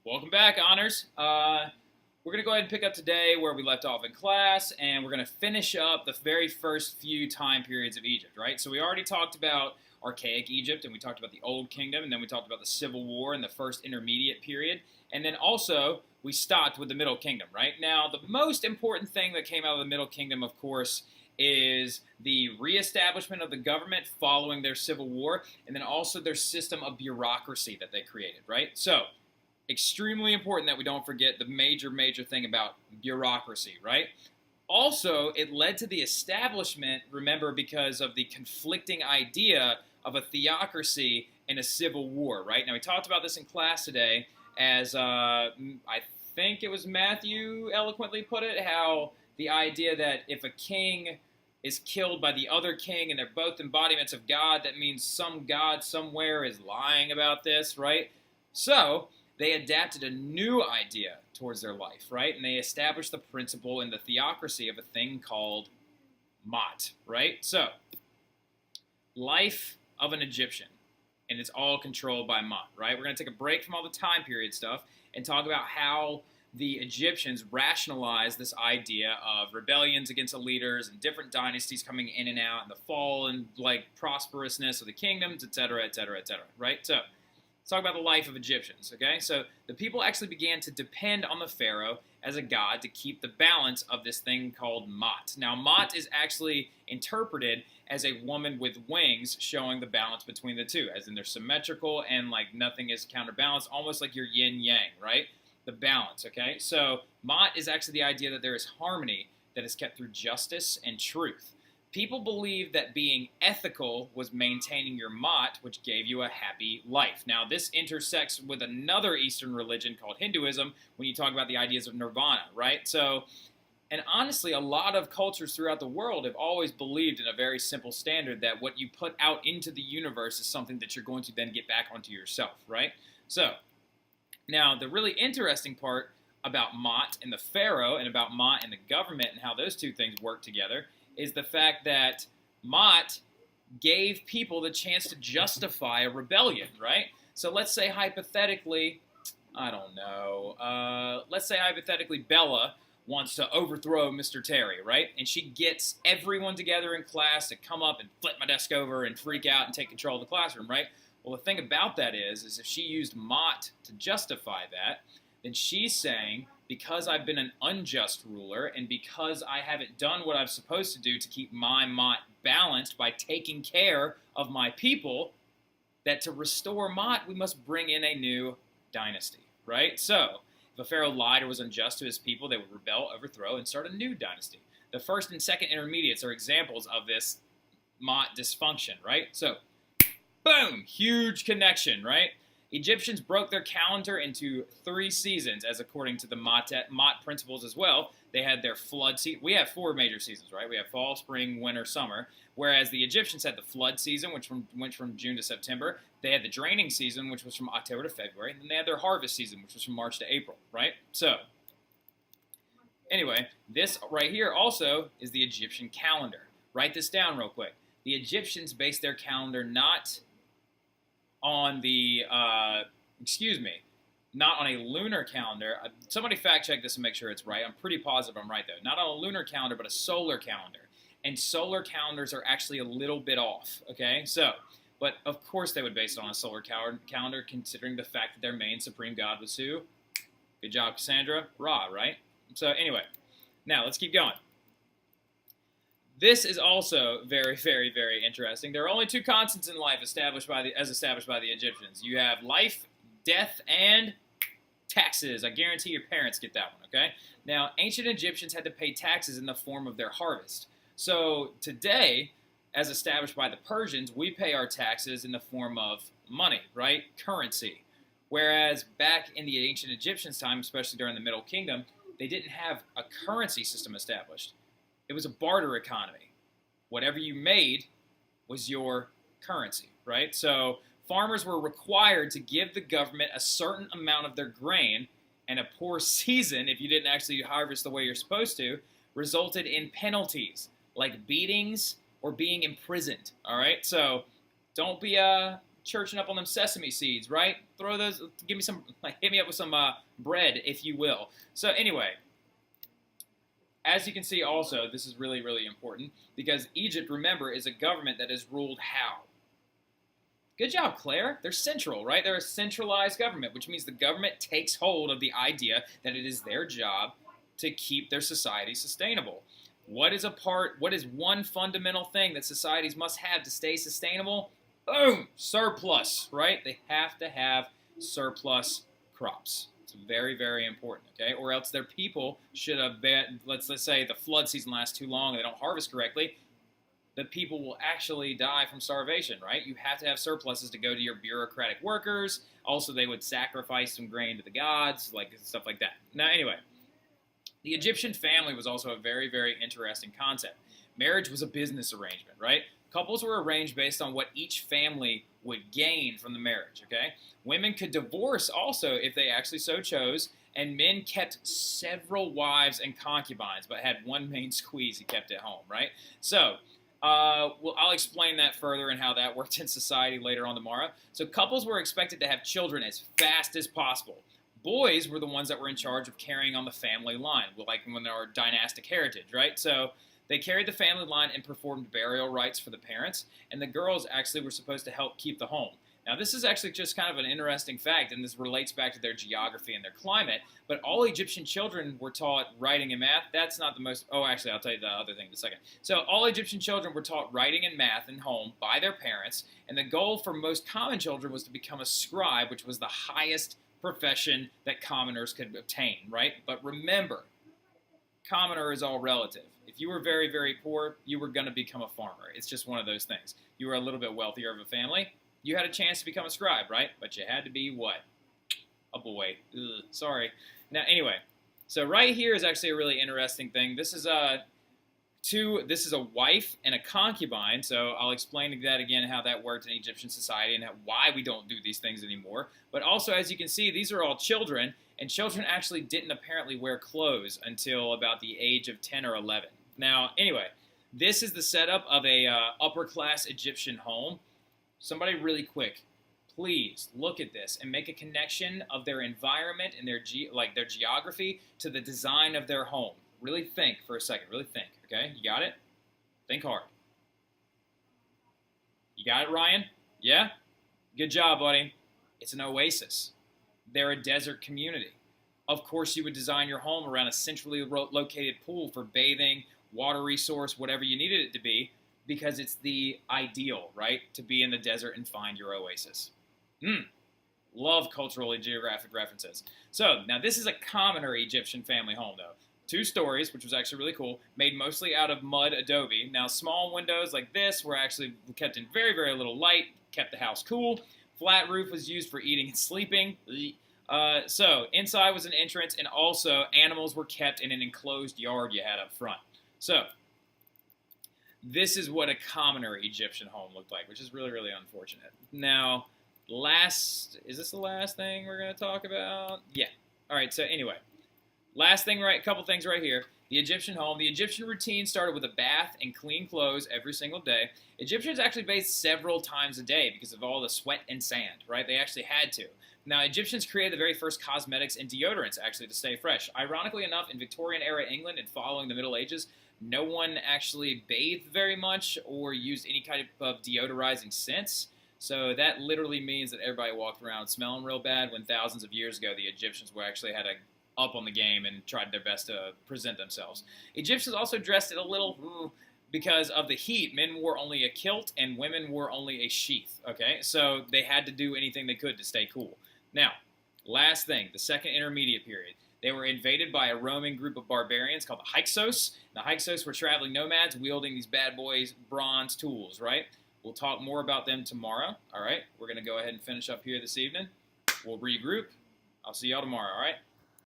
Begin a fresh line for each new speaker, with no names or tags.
Welcome back, honors. We're going to go ahead and pick up today where we left off in class, and we're going to finish up the very first few time periods of Egypt, right? So we already talked about archaic Egypt, and we talked about the Old Kingdom, and then we talked about the Civil War and the first intermediate period, and then also we stopped with the Middle Kingdom, right? Now, the most important thing that came out of the Middle Kingdom, of course, is the reestablishment of the government following their civil war, and then also their system of bureaucracy that they created, right? So, extremely important that we don't forget the major thing about bureaucracy, right? Also, it led to the establishment, remember, because of the conflicting idea of a theocracy and a civil war, right? Now, we talked about this in class today as I think it was Matthew eloquently put it, how the idea that if a king is killed by the other king and they're both embodiments of God, that means some God somewhere is lying about this, right? So, they adapted a new idea towards their life, right? And they established the principle in the theocracy of a thing called Mott, right? So, life of an Egyptian, and it's all controlled by Mott, right? We're going to take a break from all the time period stuff and talk about how the Egyptians rationalized this idea of rebellions against the leaders and different dynasties coming in and out and the fall and like prosperousness of the kingdoms, etc., right? So, let's talk about the life of Egyptians, okay? So the people actually began to depend on the Pharaoh as a god to keep the balance of this thing called Mott. Now, Mott is actually interpreted as a woman with wings showing the balance between the two, as in they're symmetrical and like nothing is counterbalanced, almost like your yin-yang, right? The balance, okay? So Mott is actually the idea that there is harmony that is kept through justice and truth. People believed that being ethical was maintaining your Mott, which gave you a happy life. Now, this intersects with another Eastern religion called Hinduism when you talk about the ideas of nirvana, right? So, and honestly, a lot of cultures throughout the world have always believed in a very simple standard that what you put out into the universe is something that you're going to then get back onto yourself, right? So, now, the really interesting part about Mott and the Pharaoh and about Mott and the government and how those two things work together is the fact that Mott gave people the chance to justify a rebellion, right? So let's say hypothetically, I don't know, let's say hypothetically Bella wants to overthrow Mr. Terry, right? And she gets everyone together in class to come up and flip my desk over and freak out and take control of the classroom, right? Well, the thing about that is if she used Mott to justify that, then she's saying, because I've been an unjust ruler and because I haven't done what I'm supposed to do to keep my Mott balanced by taking care of my people, that to restore Mott, we must bring in a new dynasty, right? So, if a pharaoh lied or was unjust to his people, they would rebel, overthrow, and start a new dynasty. The first and second intermediates are examples of this Mott dysfunction, right? So, boom, huge connection, right? Egyptians broke their calendar into 3 seasons, as according to the Mott principles as well. They had their flood season. We have 4 major seasons, right? We have fall, spring, winter, summer. Whereas the Egyptians had the flood season, which went from June to September. They had the draining season, which was from October to February. And then they had their harvest season, which was from March to April, right? So, anyway, this right here also is the Egyptian calendar. Write this down real quick. The Egyptians based their calendar not on the, not on a lunar calendar. Somebody fact check this and make sure it's right. I'm pretty positive I'm right, though. Not on a lunar calendar, but a solar calendar. And solar calendars are actually a little bit off, okay? So, but of course they would base it on a solar calendar, considering the fact that their main supreme god was who? Good job, Cassandra. Ra, right? So anyway, now let's keep going. This is also very interesting. There are only 2 constants in life established by the Egyptians. You have life, death, and taxes. I guarantee your parents get that one, okay? Now, ancient Egyptians had to pay taxes in the form of their harvest. So today, as established by the Persians, we pay our taxes in the form of money, right? Currency. Whereas back in the ancient Egyptians' time, especially during the Middle Kingdom, they didn't have a currency system established. It was a barter economy. Whatever you made was your currency, right? So farmers were required to give the government a certain amount of their grain, and a poor season, if you didn't actually harvest the way you're supposed to, resulted in penalties like beatings or being imprisoned, all right? So don't be churching up on them sesame seeds, right? Throw those, give me some, hit me up with some bread, if you will. So anyway, as you can see also, this is really, really important, because Egypt, remember, is a government that is ruled how? Good job, Claire. They're central, right? They're a centralized government, which means the government takes hold of the idea that it is their job to keep their society sustainable. What is one fundamental thing that societies must have to stay sustainable? Boom! Surplus, right? They have to have surplus crops. It's very, very important, okay? Or else their people should have been, let's say the flood season lasts too long and they don't harvest correctly, the people will actually die from starvation, right? You have to have surpluses to go to your bureaucratic workers. Also, they would sacrifice some grain to the gods, like stuff like that. Now, anyway, the Egyptian family was also a very, very interesting concept. Marriage was a business arrangement, right? Couples were arranged based on what each family would gain from the marriage, okay? Women could divorce also if they actually so chose, and men kept several wives and concubines, but had one main squeeze he kept at home, right? So, well, I'll explain that further and how that worked in society later on tomorrow. So couples were expected to have children as fast as possible. Boys were the ones that were in charge of carrying on the family line, like when there were dynastic heritage, right? So they carried the family line and performed burial rites for the parents, and the girls actually were supposed to help keep the home. Now, this is actually just kind of an interesting fact, and this relates back to their geography and their climate, but all Egyptian children were taught writing and math. That's not the most... Oh, actually, I'll tell you the other thing in a second. So all Egyptian children were taught writing and math in home by their parents, and the goal for most common children was to become a scribe, which was the highest profession that commoners could obtain, right? But remember, commoner is all relative. If you were very, very poor, you were going to become a farmer. It's just one of those things. You were a little bit wealthier of a family, you had a chance to become a scribe, right? But you had to be what? A boy. Ugh, sorry. Now, anyway, so right here is actually a really interesting thing. This is a wife and a concubine, so I'll explain that again, how that worked in Egyptian society and why we don't do these things anymore. But also, as you can see, these are all children, and children actually didn't apparently wear clothes until about the age of 10 or 11. Now, anyway, this is the setup of a upper-class Egyptian home. Somebody really quick, please look at this and make a connection of their environment and their geography to the design of their home. Really think for a second. Really think, okay? You got it? Think hard. You got it, Ryan? Yeah? Good job, buddy. It's an oasis. They're a desert community. Of course, you would design your home around a centrally located pool for bathing, water resource, whatever you needed it to be, because it's the ideal, right, to be in the desert and find your oasis. Love cultural and geographic references. So, now this is a commoner Egyptian family home, though. 2 stories, which was actually really cool, made mostly out of mud adobe. Now, small windows like this were actually kept in very, very little light, kept the house cool. Flat roof was used for eating and sleeping. So, inside was an entrance, and also animals were kept in an enclosed yard you had up front. So, this is what a commoner Egyptian home looked like, which is really, really unfortunate. Now, is this the last thing we're going to talk about? Yeah. All right, so anyway, last thing, right? A couple things right here. The Egyptian home. The Egyptian routine started with a bath and clean clothes every single day. Egyptians actually bathed several times a day because of all the sweat and sand, right? They actually had to. Now, Egyptians created the very first cosmetics and deodorants, actually, to stay fresh. Ironically enough, in Victorian-era England and following the Middle Ages, no one actually bathed very much or used any kind of deodorizing scents. So that literally means that everybody walked around smelling real bad when thousands of years ago the Egyptians were actually had up on the game and tried their best to present themselves. Egyptians also dressed it a little because of the heat. Men wore only a kilt and women wore only a sheath. Okay, so they had to do anything they could to stay cool. Now, last thing, the second intermediate period. They were invaded by a roaming group of barbarians called the Hyksos. The Hyksos were traveling nomads wielding these bad boys bronze tools, right? We'll talk more about them tomorrow, all right? We're going to go ahead and finish up here this evening. We'll regroup. I'll see y'all tomorrow, all right?